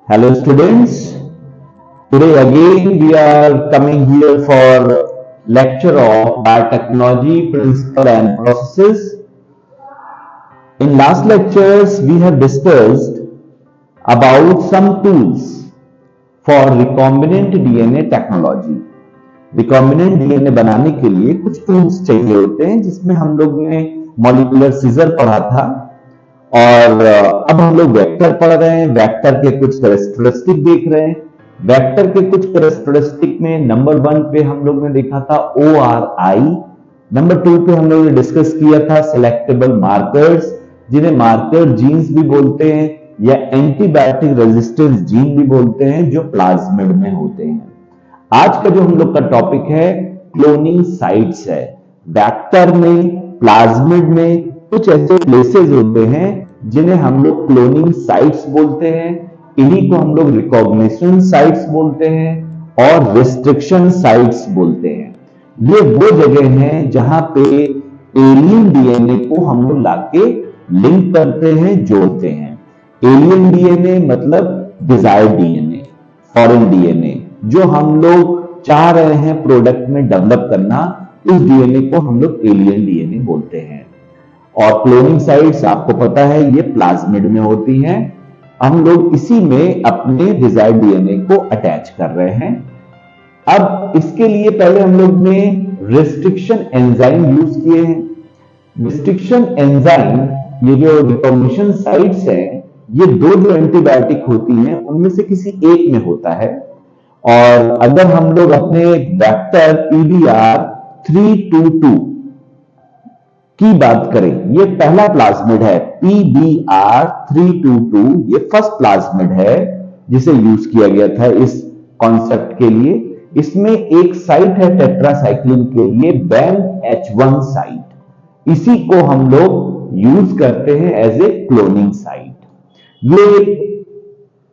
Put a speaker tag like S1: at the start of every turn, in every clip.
S1: Hello students, today again we are coming here for lecture of biotechnology principle and processes. In last lectures we have discussed about some tools for recombinant DNA technology. Recombinant DNA बनाने के लिए कुछ tools चाहिए होते हैं जिसमें हम लोग ने मॉलिक्यूलर सीजर पढ़ा था और अब हम लोग वेक्टर पढ़ रहे हैं। वेक्टर के कुछ कैरेक्टरिस्टिक देख रहे हैं। वेक्टर के कुछ कैरेक्टरिस्टिक में नंबर 1 पे हम लोग ने देखा था ORI, नंबर 2 पे हम लोग ने डिस्कस किया था सिलेक्टेबल मार्कर्स, जिन्हें मार्कर जीन्स भी बोलते हैं या एंटीबायोटिक रेजिस्टेंस जीन भी बोलते हैं, जो प्लाज्मिड में होते हैं। आज का जो हम लोग का टॉपिक है क्लोनिंग साइट्स है। वेक्टर में, प्लाज्मिड में कुछ ऐसे प्लेसेस होते हैं जिन्हें हम लोग क्लोनिंग साइट्स बोलते हैं। इन्हीं को हम लोग रिकॉग्निशन साइट्स बोलते हैं और रिस्ट्रिक्शन साइट्स बोलते हैं। ये वो जगह हैं जहां पे एलियन डीएनए को हम लोग लाके लिंक करते हैं, जोड़ते हैं। एलियन डीएनए मतलब डिजायर्ड डीएनए, फॉरेन डीएनए, जो हम लोग चाह रहे हैं प्रोडक्ट में डेवलप करना, इस डीएनए को हम लोग एलियन डीएनए बोलते हैं। और क्लोनिंग साइट्स आपको पता है ये प्लाज्मिड में होती हैं। हम लोग इसी में अपने डिजायर्ड डीएनए को अटैच कर रहे हैं। अब इसके लिए पहले हम लोग ने रिस्ट्रिक्शन एंजाइम यूज किए हैं। रिस्ट्रिक्शन एंजाइम, ये जो रिकॉग्निशन साइट्स हैं, ये दो जो एंटीबायोटिक होती हैं उनमें से किसी एक में होता है। और अगर हम लोग अपने वेक्टर PBR322 की बात करें, ये पहला प्लाज्मिड है। PBR322 ये फर्स्ट प्लाज्मिड है जिसे यूज किया गया था इस कॉन्सेप्ट के लिए। इसमें एक साइट है टेट्रासाइक्लिन के लिए, BAMH1 साइट। इसी को हम लोग यूज करते हैं एज ए क्लोनिंग साइट। ये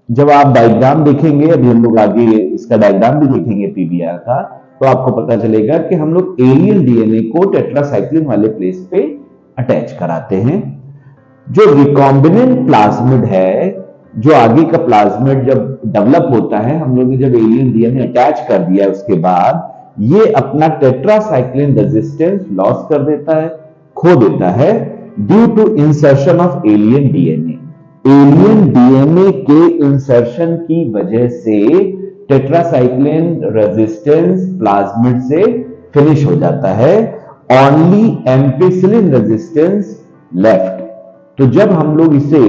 S1: जब आप डायग्राम देखेंगे, अभी हम लोग आगे इसका डायग्राम भी देखेंगे पीबीआर का, तो आपको पता चलेगा कि हम लोग एलियन डीएनए को टेट्रासाइक्लिन वाले प्लेस पे अटैच कराते हैं। जो रिकॉम्बिनेंट प्लाज्मिड है, जो आगे का प्लाज्मिड जब डेवलप होता है, हम लोग ने जब एलियन डीएनए अटैच कर दिया उसके बाद ये अपना टेट्रासाइक्लिन रेजिस्टेंस लॉस कर देता है, खो देता है, due to insertion of alien DNA. Alien DNA के इंसर्शन की वजह से टेट्रासाइक्लिन रेजिस्टेंस प्लाज्मिड से फिनिश हो जाता है, ओनली एम्पिसिलिन रेजिस्टेंस लेफ्ट। तो जब हम लोग इसे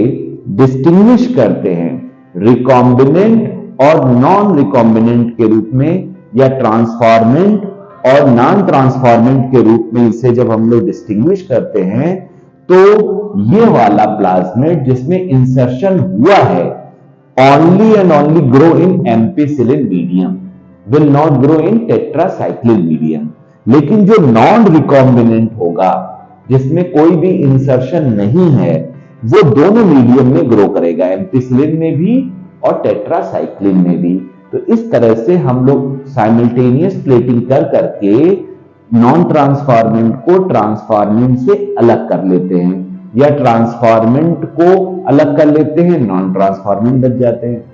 S1: डिस्टिंग्विश करते हैं रिकॉम्बिनेंट और नॉन रिकॉम्बिनेंट के रूप में, या ट्रांसफॉर्मेंट और नॉन ट्रांसफॉर्मेंट के रूप में इसे जब हम लोग डिस्टिंग्विश करते हैं, तो ये वाला प्लाज्मिड जिसमें इंसर्शन हुआ है only and only grow in ampicillin medium, will not grow in tetracycline medium। लेकिन जो नॉन रिकॉम्बिनेंट होगा, जिसमें कोई भी इंसर्शन नहीं है, वो दोनों मीडियम में ग्रो करेगा, एम्पिसिलिन में भी और टेट्रासाइक्लिन में भी। तो इस तरह से हम लोग साइमल्टेनियस प्लेटिंग कर करके नॉन ट्रांसफॉर्मेंट को ट्रांसफॉर्मेंट से अलग कर लेते हैं, या ट्रांसफॉर्मेंट को अलग कर लेते हैं, नॉन ट्रांसफॉर्मेंट बच जाते हैं।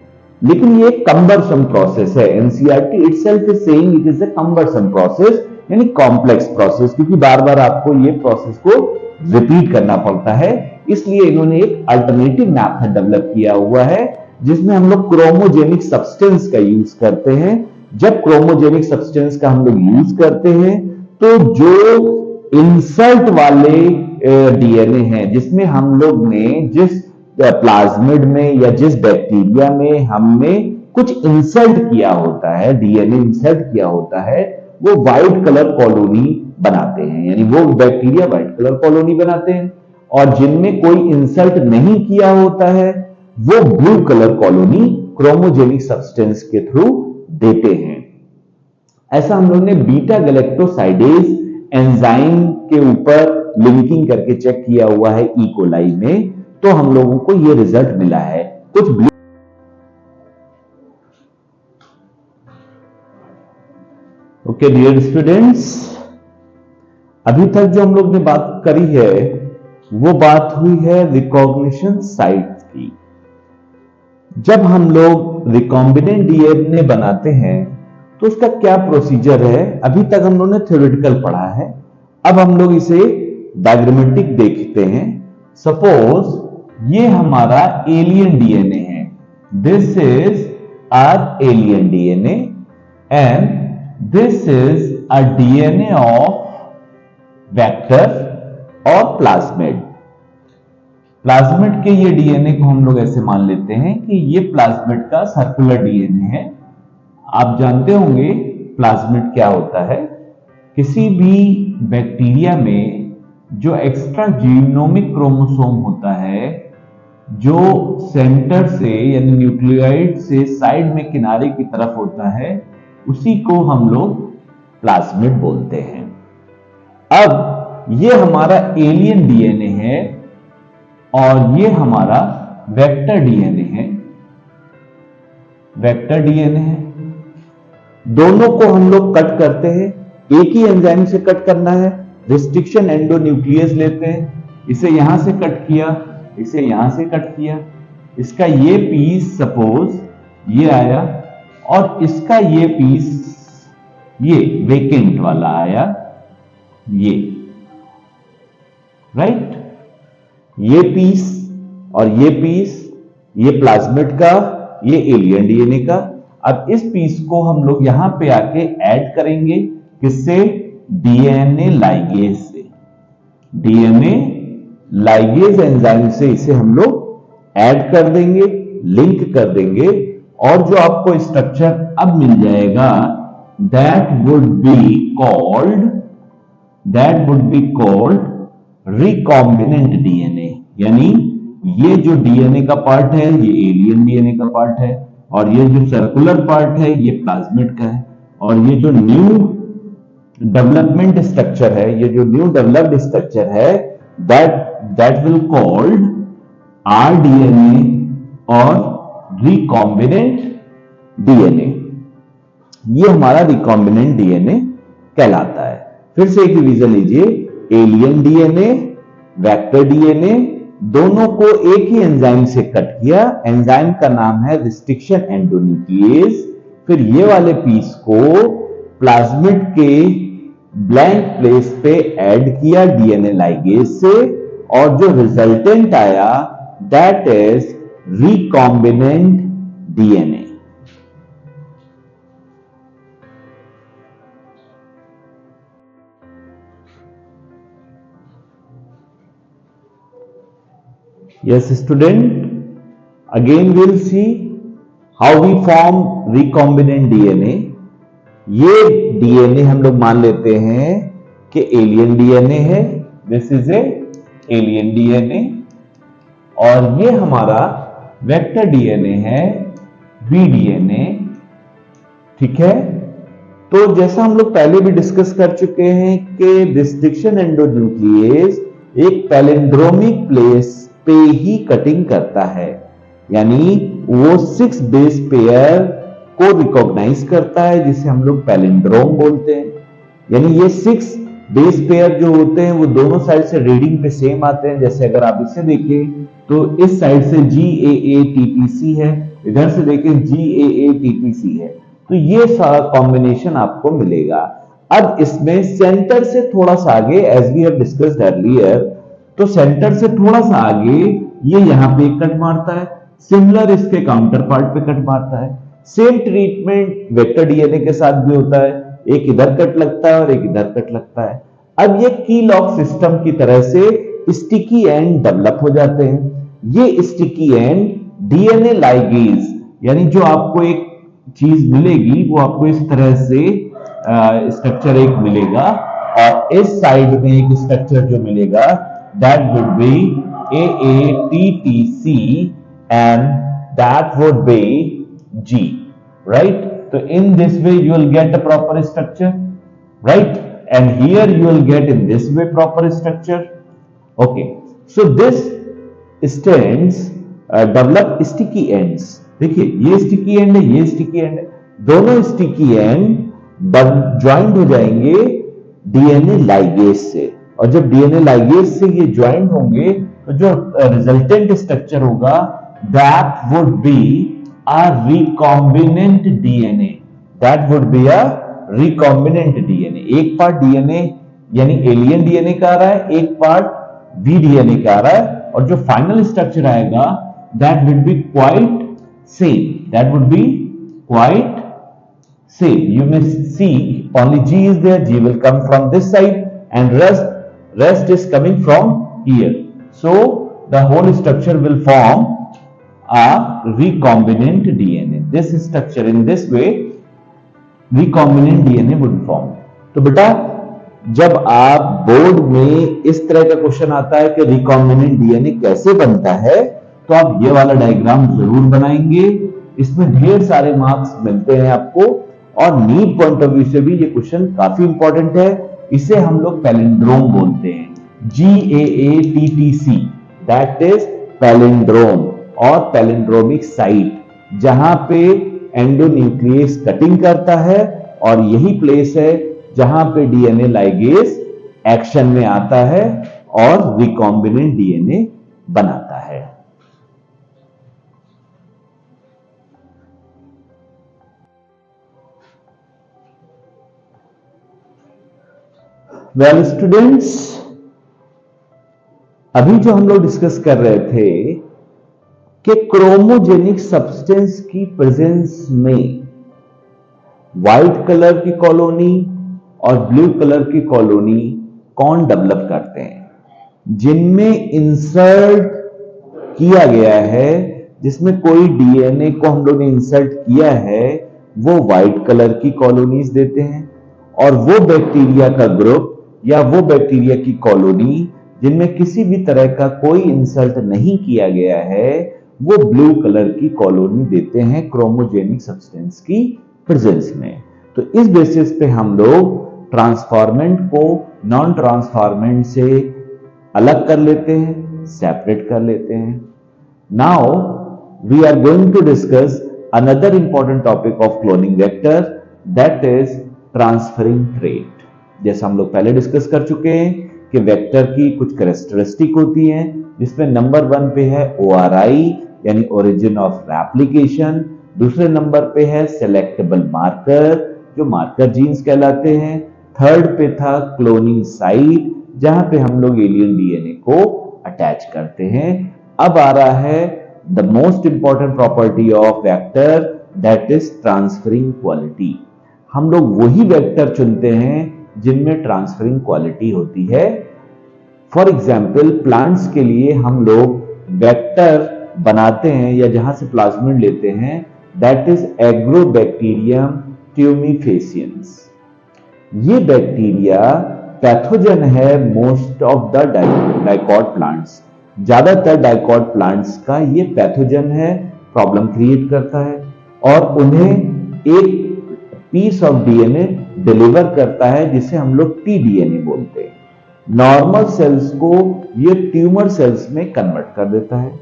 S1: लेकिन ये एक कम्बरसम प्रोसेस है। NCERT itself is saying it is a cumbersome process, यानी कॉम्प्लेक्स प्रोसेस, क्योंकि बार बार आपको ये प्रोसेस को रिपीट करना पड़ता है। इसलिए इन्होंने एक अल्टरनेटिव मेथड डेवलप किया हुआ है जिसमें हम लोग क्रोमोजेनिक सब्सटेंस का यूज करते हैं। जब क्रोमोजेनिक सब्सटेंस का हम लोग यूज करते हैं, तो जो इंसर्ट वाले डीएनए हैं, जिसमें हम लोग ने जिस प्लाज्मिड में या जिस बैक्टीरिया में हमने कुछ इंसर्ट किया होता है, डीएनए इंसर्ट किया होता है, वो व्हाइट कलर कॉलोनी बनाते हैं, यानी वो बैक्टीरिया व्हाइट कलर कॉलोनी बनाते हैं। और जिनमें कोई इंसर्ट नहीं किया होता है, वो blue colour colony chromogenic substance के थ्रू देते हैं। ऐसा हम लोग ने बीटा गैलेक्टोसाइडेज एंजाइम के ऊपर लिंकिंग करके चेक किया हुआ है ई कोलाई में, तो हम लोगों को ये रिजल्ट मिला है। कुछ ओके डियर स्टूडेंट्स, अभी तक जो हम लोग ने बात करी है वो बात हुई है रिकॉग्निशन साइट की। जब हम लोग रिकॉम्बिनेंट डीएनए बनाते हैं तो उसका क्या प्रोसीजर है, अभी तक हम लोगों ने थ्योरेटिकल पढ़ा है। अब हम लोग इसे डायग्रामेटिक देखते हैं। सपोज ये हमारा एलियन डीएनए है, this is our alien DNA and this is a DNA of vector और प्लाज्मिड। प्लाज्मिड के ये डीएनए को हम लोग ऐसे मान लेते हैं कि ये प्लाज्मिड का सर्कुलर डीएनए है। आप जानते होंगे प्लाज्मिड क्या होता है। किसी भी बैक्टीरिया में जो एक्स्ट्रा जीनोमिक क्रोमोसोम होता है, जो सेंटर से यानी न्यूक्लियोइड से साइड में किनारे की तरफ होता है, उसी को हम लोग प्लाज्मिड बोलते हैं। अब ये हमारा एलियन डीएनए है और ये हमारा वेक्टर डीएनए है। वेक्टर डीएनए है, दोनों को हम लोग कट करते हैं, एक ही एंजाइम से कट करना है। रिस्ट्रिक्शन एंडोन्यूक्लियस लेते हैं, इसे यहां से कट किया, इसे यहां से कट किया, इसका ये पीस सपोज ये आया और इसका ये पीस ये वेकेंट वाला आया, ये राइट। ये पीस और ये पीस, ये प्लाज्मिड का, ये एलियन डीएनए का। अब इस पीस को हम लोग यहां पे आके ऐड करेंगे, किससे? डीएनए लाइगेज से। डीएनए लाइगेज एंजाइम से इसे हम लोग ऐड कर देंगे, लिंक कर देंगे और जो आपको स्ट्रक्चर अब मिल जाएगा that would be called recombinant DNA. यानी ये जो डीएनए का पार्ट है ये एलियन डीएनए का पार्ट है और ये जो सर्कुलर पार्ट है ये प्लाज्मिड का है और ये जो न्यू डेवलपमेंट स्ट्रक्चर है, ये जो न्यू डेवलप्ड स्ट्रक्चर है दैट विल कॉल्ड आरडीएनए और रिकॉम्बिनेंट डीएनए। ये हमारा रिकॉम्बिनेंट डीएनए कहलाता है। फिर से एक रिवीजन लीजिए, एलियन डीएनए, वेक्टर डीएनए, दोनों को एक ही एंजाइम से कट किया, एंजाइम का नाम है रिस्ट्रिक्शन एंडोन्यूक्लियेज। फिर ये वाले पीस को प्लाज्मिड के ब्लैंक प्लेस पे ऐड किया डीएनए लाइगेज से और जो रिजल्टेंट आया that is recombinant DNA. Yes, student, again we'll see how we form recombinant DNA. ये DNA हम लोग मान लेते हैं कि एलियन डीएनए है, this is a alien DNA और ये हमारा वेक्टर डीएनए है, वीडीएनए। ठीक है, तो जैसा हम लोग पहले भी डिस्कस कर चुके हैं कि रिस्ट्रिक्शन एंडोन्यूक्लियेज एक पैलिंड्रोमिक प्लेस पे ही कटिंग करता है, यानी वो 6 बेस पेयर को रिकॉग्नाइज करता है जिसे हम लोग पैलिंड्रोम बोलते हैं। यानी ये 6 बेस पेयर जो होते हैं वो दोनों साइड से रीडिंग पे सेम आते हैं। जैसे अगर आप इसे देखें तो इस साइड से GAATPC है, इधर से देखें GAATPC है, तो ये सारा कॉम्बिनेशन आपको मिलेगा। अब इसमें सेंटर से थोड़ा सा आगे, as we have discussed earlier, तो सेंटर से थोड़ा सा आगे ये यहां पे एक कट मारता है, सिमिलर इसके काउंटर पार्ट पे कट मारता है। सेम ट्रीटमेंट वेक्टर डीएनए के साथ भी होता है, एक इधर कट लगता है और एक इधर कट लगता है। अब ये की लॉक सिस्टम की तरह से स्टिकी एंड डेवलप हो जाते हैं। ये स्टिकी एंड डीएनए लाइगेज, यानी जो आपको एक चीज मिलेगी वो आपको इस तरह से स्ट्रक्चर एक मिलेगा और इस साइड में एक स्ट्रक्चर जो मिलेगा that would be AATTC and that would be G, right? So in this way you will get a proper structure, right? And here you will get in this way proper structure. Okay, so this strands develop sticky ends. देखिए ये sticky and है, ये sticky and है, दोनों sticky and joint हो जाएंगे DNA ligase से और जब डीएनए लाइगेज से ये ज्वाइंट होंगे तो जो रिजल्टेंट स्ट्रक्चर होगा that would be a recombinant DNA. That would be a recombinant DNA. एक पार्ट डीएनए यानी एलियन डीएनए का आ रहा है, एक पार्ट वी डीएनए का आ रहा है, और जो फाइनल स्ट्रक्चर आएगा that would be quite same. That would be quite same. You may see only G is there. G will come from this side, and rest is coming from here. So the whole structure will form a recombinant DNA. This structure in this way recombinant DNA would form. तो बेटा जब आप board में इस तरह का question आता है कि रिकॉम्बिनेंट डीएनए कैसे बनता है, तो आप ये वाला डायग्राम जरूर बनाएंगे। इसमें ढेर सारे मार्क्स मिलते हैं आपको, और नीट पॉइंट ऑफ व्यू से भी ये क्वेश्चन काफी इंपॉर्टेंट है। इसे हम लोग पैलिंड्रोम बोलते हैं, GAATTC, दैट इज पैलिंड्रोम और पैलिंड्रोमिक साइट, जहां पे एंडोन्यूक्लियस कटिंग करता है, और यही प्लेस है जहां पे डीएनए लाइगेज एक्शन में आता है और रिकॉम्बिनेंट डीएनए बनाता है। वेल स्टूडेंट्स, अभी जो हम लोग डिस्कस कर रहे थे कि क्रोमोजेनिक सब्सटेंस की प्रेजेंस में व्हाइट कलर की कॉलोनी और ब्लू कलर की कॉलोनी कौन डेवलप करते हैं, जिनमें इंसर्ट किया गया है, जिसमें कोई डीएनए को हम लोग ने इंसर्ट किया है, वो व्हाइट कलर की कॉलोनीज देते हैं, और वो बैक्टीरिया का ग्रुप या वो बैक्टीरिया की कॉलोनी जिनमें किसी भी तरह का कोई इंसल्ट नहीं किया गया है, वो ब्लू कलर की कॉलोनी देते हैं क्रोमोजेनिक सब्सटेंस की प्रेजेंस में। तो इस बेसिस पे हम लोग ट्रांसफॉर्मेंट को नॉन ट्रांसफॉर्मेंट से अलग कर लेते हैं, सेपरेट कर लेते हैं। Now we are going to discuss another important topic of cloning vector, that is transferring trait. जैसा हम लोग पहले डिस्कस कर चुके हैं कि वेक्टर की कुछ कैरेक्टरिस्टिक होती हैं, जिसमें नंबर 1 पे है ORI यानी ओरिजिन ऑफ रेप्लिकेशन, दूसरे नंबर पे है सेलेक्टेबल मार्कर जो मार्कर जीन्स कहलाते हैं, थर्ड पे था क्लोनिंग साइट जहां पे हम लोग एलियन डीएनए को अटैच करते हैं। अब आ रहा है the most important property of vector, that is transferring quality. हम लोग वही वेक्टर चुनते हैं जिनमें ट्रांसफरिंग क्वालिटी होती है। फॉर एग्जाम्पल प्लांट्स के लिए हम लोग वेक्टर बनाते हैं या जहां से प्लाज्मिड लेते हैं, दैट इज एग्रोबैक्टीरियम ट्यूमिफेसियंस। ये बैक्टीरिया पैथोजन है most of the dicot plants. ज्यादातर डाइकॉट प्लांट्स का ये पैथोजन है, प्रॉब्लम क्रिएट करता है, और उन्हें एक पीस ऑफ डीएनए डिलीवर करता है जिसे हम लोग टीडीएनए बोलते हैं। नॉर्मल सेल्स को ये ट्यूमर सेल्स में कन्वर्ट कर देता है।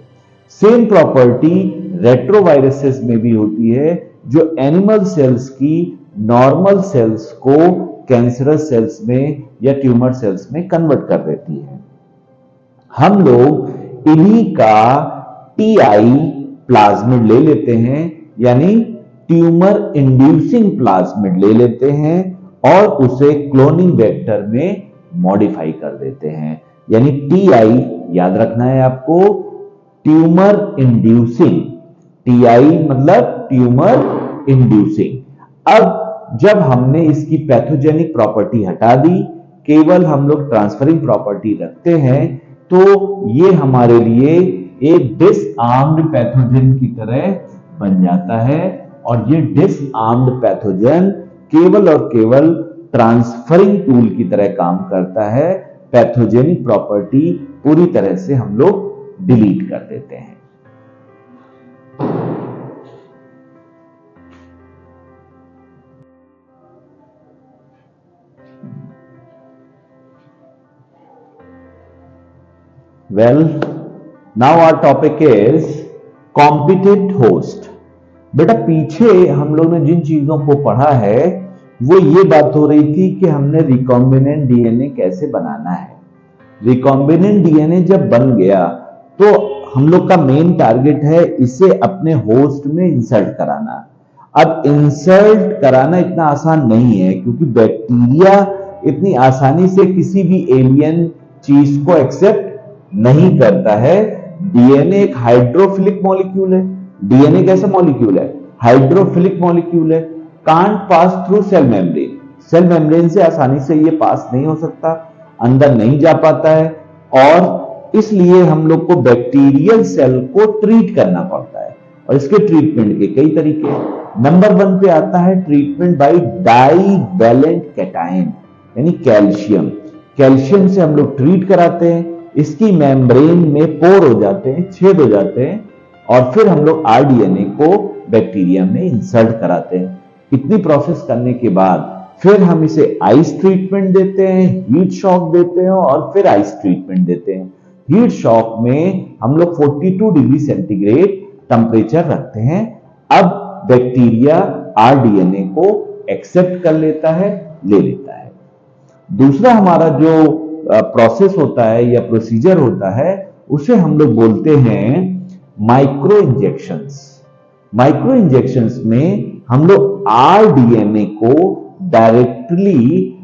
S1: सेम प्रॉपर्टी रेट्रोवायरसेस में भी होती है, जो एनिमल सेल्स की नॉर्मल सेल्स को कैंसरस सेल्स में या ट्यूमर सेल्स में कन्वर्ट कर देती है। हम लोग इन्हीं का टीआई प्लाज्मिड ले लेते हैं, यानी ट्यूमर इंड्यूसिंग प्लाज्मिड ले लेते हैं और उसे क्लोनिंग वेक्टर में मॉडिफाई कर देते हैं। यानी टीआई याद रखना है आपको, ट्यूमर इंड्यूसिंग, टीआई मतलब ट्यूमर इंड्यूसिंग। अब जब हमने इसकी पैथोजेनिक प्रॉपर्टी हटा दी, केवल हम लोग ट्रांसफरिंग प्रॉपर्टी रखते हैं, तो ये हमारे लिए एक डिसआर्म्ड पैथोजन की तरह बन जाता है, और ये डिसआर्म्ड पैथोजन केवल और केवल ट्रांसफरिंग टूल की तरह काम करता है। पैथोजेनिक प्रॉपर्टी पूरी तरह से हम लोग डिलीट कर देते हैं। Well, now our topic is competent host। बेटा पीछे हम लोग ने जिन चीजों को पढ़ा है वो ये बात हो रही थी कि हमने रिकॉम्बिनेंट डीएनए कैसे बनाना है। रिकॉम्बिनेंट डीएनए जब बन गया तो हम लोग का मेन टारगेट है इसे अपने होस्ट में इंसर्ट कराना। अब इंसर्ट कराना इतना आसान नहीं है, क्योंकि बैक्टीरिया इतनी आसानी से किसी भी एलियन चीज को एक्सेप्ट नहीं करता है। डीएनए एक हाइड्रोफिलिक मॉलिक्यूल है। डीएनए कैसा मॉलिक्यूल है? हाइड्रोफिलिक मॉलिक्यूल है। Can't pass through cell membrane. Cell membrane से आसानी से ये पास नहीं हो सकता, अंदर नहीं जा पाता है, और इसलिए हम लोग को बैक्टीरियल सेल को ट्रीट करना पड़ता है। और इसके ट्रीटमेंट के कई तरीके हैं। नंबर 1 पे आता है ट्रीटमेंट बाय डाइवैलेंट कैटायन, यानी कैल्शियम। कैल्शियम से हम लोग ट्रीट कराते हैं, इसकी मेम्ब्रेन में पोर हो जाते हैं, छेद हो जाते हैं, और फिर हम लोग आरडीएनए को बैक्टीरिया में इंसर्ट कराते हैं। इतनी प्रोसेस करने के बाद फिर हम इसे आइस ट्रीटमेंट देते हैं, हीट शॉक देते हैं, और फिर आइस ट्रीटमेंट देते हैं। हीट शॉक में हम लोग 42 डिग्री सेंटीग्रेड टेम्परेचर रखते हैं। अब बैक्टीरिया आरडीएनए को एक्सेप्ट कर लेता है, ले लेता है। दूसरा हमारा जो प्रोसेस होता है या प्रोसीजर होता है, उसे हम लोग बोलते हैं माइक्रो इंजेक्शंस। माइक्रो इंजेक्शंस में हम लोग आरडीएनए को डायरेक्टली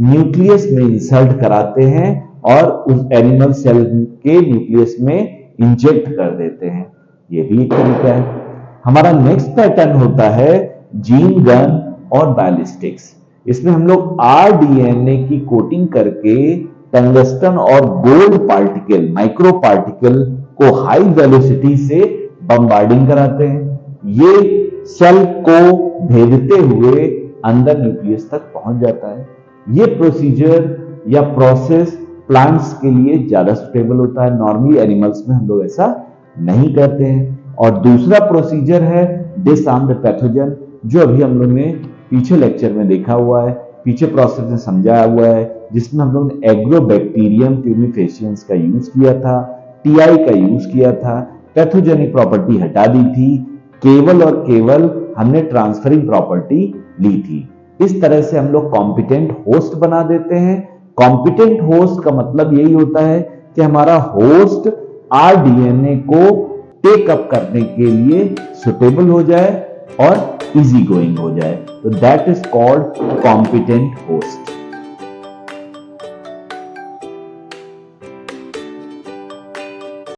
S1: न्यूक्लियस में इंसर्ट कराते हैं और उस एनिमल सेल के न्यूक्लियस में इंजेक्ट कर देते हैं। ये भी एक तरीका है। हमारा नेक्स्ट पैटर्न होता है जीन गन और बैलिस्टिक्स। इसमें हम लोग आरडीएनए की कोटिंग करके टंगस्टन और गोल्ड पार्टिकल, माइक्रो पार्टिकल को हाई वेलोसिटी से बम्बार्डिंग कराते हैं। ये सेल को भेजते हुए अंदर न्यूक्लियस तक पहुंच जाता है। ये प्रोसीजर या प्रोसेस प्लांट्स के लिए ज्यादा सुटेबल होता है। नॉर्मली एनिमल्स में हम लोग ऐसा नहीं करते हैं। और दूसरा प्रोसीजर है डिसआर्म्ड पैथोजन, जो अभी हम लोग ने पीछे लेक्चर में देखा हुआ है, पीछे प्रोसेस में समझाया हुआ है, जिसमें हम लोग ने एग्रोबैक्टीरियम ट्यूबिफेशियंस का यूज किया था, टीआई का यूज किया था, पैथोजेनिक प्रॉपर्टी हटा दी थी, केवल और केवल हमने ट्रांसफरिंग प्रॉपर्टी ली थी। इस तरह से हम लोग कॉम्पिटेंट होस्ट बना देते हैं। कॉम्पिटेंट होस्ट का मतलब यही होता है कि हमारा होस्ट आरडीएनए को टेक अप करने के लिए सुटेबल हो जाए और इजी गोइंग हो जाए। तो that is called competent host.